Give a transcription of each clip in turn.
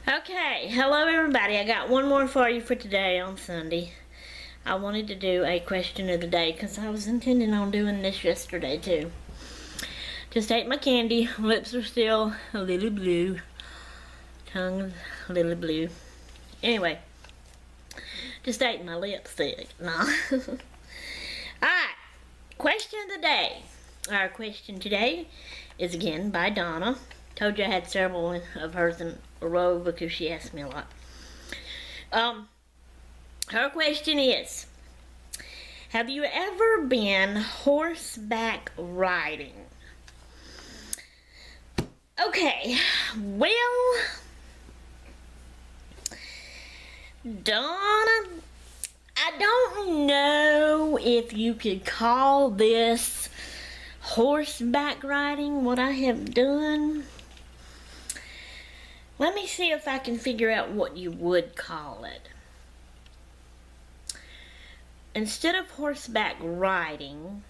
Okay, hello everybody. I got one more for you for today on Sunday. I wanted to do a question of the day because I was intending on doing this yesterday too. Just ate my candy. Lips are still a little blue. Tongue a little blue. Anyway, just ate my lipstick. No. Alright, question of the day. Our question today is again by Donna. Told you I had several of hers in a row because she asked me a lot. Her question is, have you ever been horseback riding? Okay, well, Donna, I don't know if you could call this horseback riding, what I have done. Let me see if I can figure out what you would call it. Instead of horseback riding,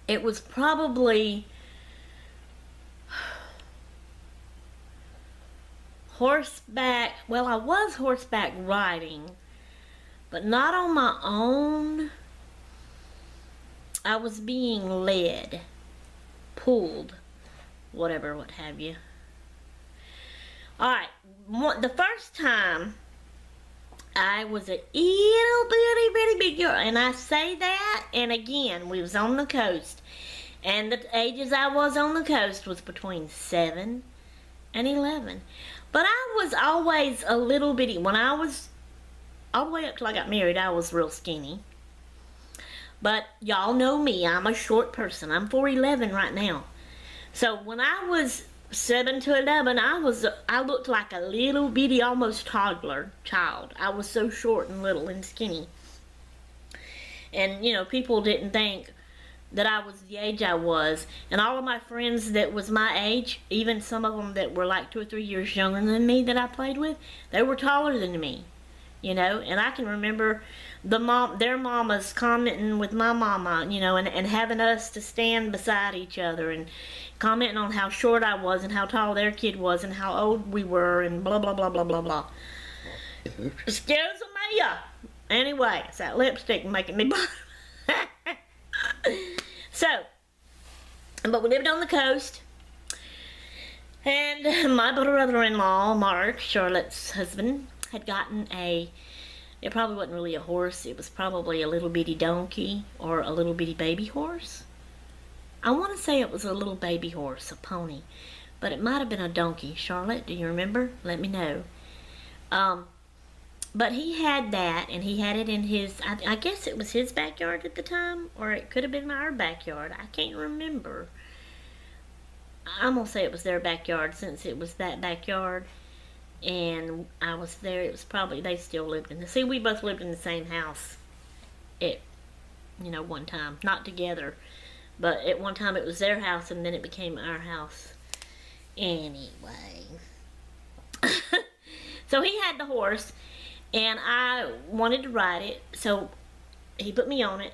it was probably horseback, well, I was horseback riding, but not on my own. I was being led, pulled, whatever, what have you. Alright, the first time I was a little bitty big girl, and I say that, and again, we was on the coast, and the ages I was on the coast was between 7 and 11. But I was always a little bitty. When I was, all the way up till I got married, I was real skinny. But y'all know me, I'm a short person. I'm 4'11" right now. So when I was 7 to 11, I looked like a little bitty, almost toddler child. I was so short and little and skinny. And, you know, people didn't think that I was the age I was. And all of my friends that was my age, even some of them that were like 2 or 3 years younger than me that I played with, they were taller than me. You know, and I can remember their mamas commenting with my mama, you know, and having us to stand beside each other and commenting on how short I was and how tall their kid was and how old we were and blah, blah, blah, blah, blah, blah. Excuse me. Anyway, it's that lipstick making me So, but we lived on the coast, and my brother-in-law, Mark, Charlotte's husband, had gotten it probably wasn't really a horse, it was probably a little bitty donkey or a little bitty baby horse. I want to say it was a little baby horse, a pony, but it might have been a donkey. Charlotte, do you remember? Let me know. But he had that, and he had it in his, I guess it was his backyard at the time, or it could have been our backyard. I can't remember. I'm going to say it was their backyard since it was that backyard. And I was there, it was probably, they still lived see, we both lived in the same house one time. Not together, but at one time it was their house, and then it became our house. Anyway. So he had the horse, and I wanted to ride it, so he put me on it.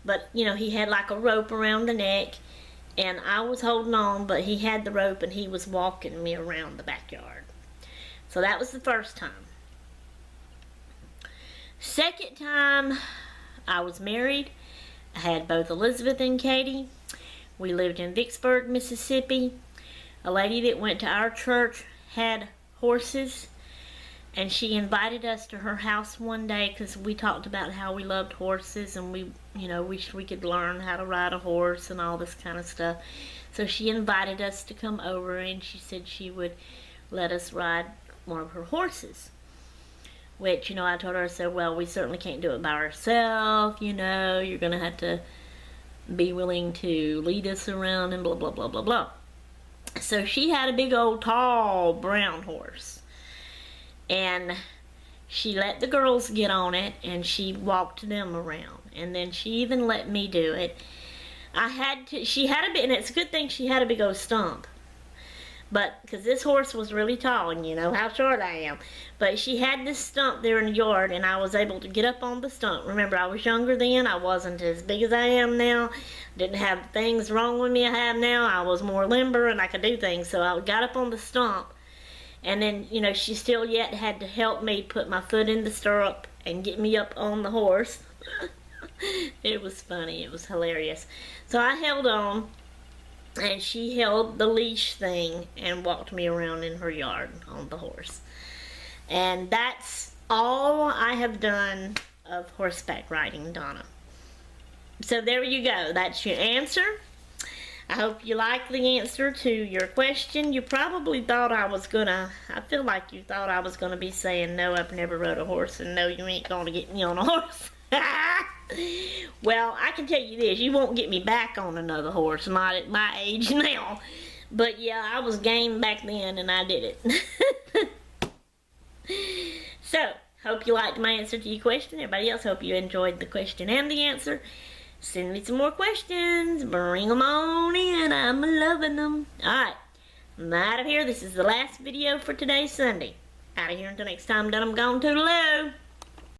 But, you know, he had like a rope around the neck, and I was holding on, but he had the rope, and he was walking me around the backyard. So that was the first time. Second time, I was married. I had both Elizabeth and Katie. We lived in Vicksburg, Mississippi. A lady that went to our church had horses, and she invited us to her house one day because we talked about how we loved horses, and we, wished we could learn how to ride a horse and all this kind of stuff. So she invited us to come over, and she said she would let us ride one of her horses, which, I told her, I said, well, we certainly can't do it by ourselves, you're gonna have to be willing to lead us around and blah, blah, blah, blah, blah. So she had a big old tall brown horse, and she let the girls get on it, and she walked them around, and then she even let me do it. She had a bit, and it's a good thing she had a big old stump. But, because this horse was really tall, and you know how short I am. But she had this stump there in the yard, and I was able to get up on the stump. Remember, I was younger then. I wasn't as big as I am now. Didn't have things wrong with me I have now. I was more limber, and I could do things. So I got up on the stump, And then, you know, she still yet had to help me put my foot in the stirrup and get me up on the horse. It was funny. It was hilarious. So I held on, and she held the leash thing and walked me around in her yard on the horse. And that's all I have done of horseback riding, Donna. So there you go. That's your answer. I hope you like the answer to your question. You probably thought I feel like you thought I was gonna be saying, no, I've never rode a horse, and no, you ain't gonna get me on a horse. Well, I can tell you this, you won't get me back on another horse, not at my age now. But yeah, I was game back then, and I did it. So, hope you liked my answer to your question. Everybody else, hope you enjoyed the question and the answer. Send me some more questions. Bring them on in. I'm loving them. Alright, I'm out of here. This is the last video for today, Sunday. Out of here until next time. Done. I'm gone. Toodaloo.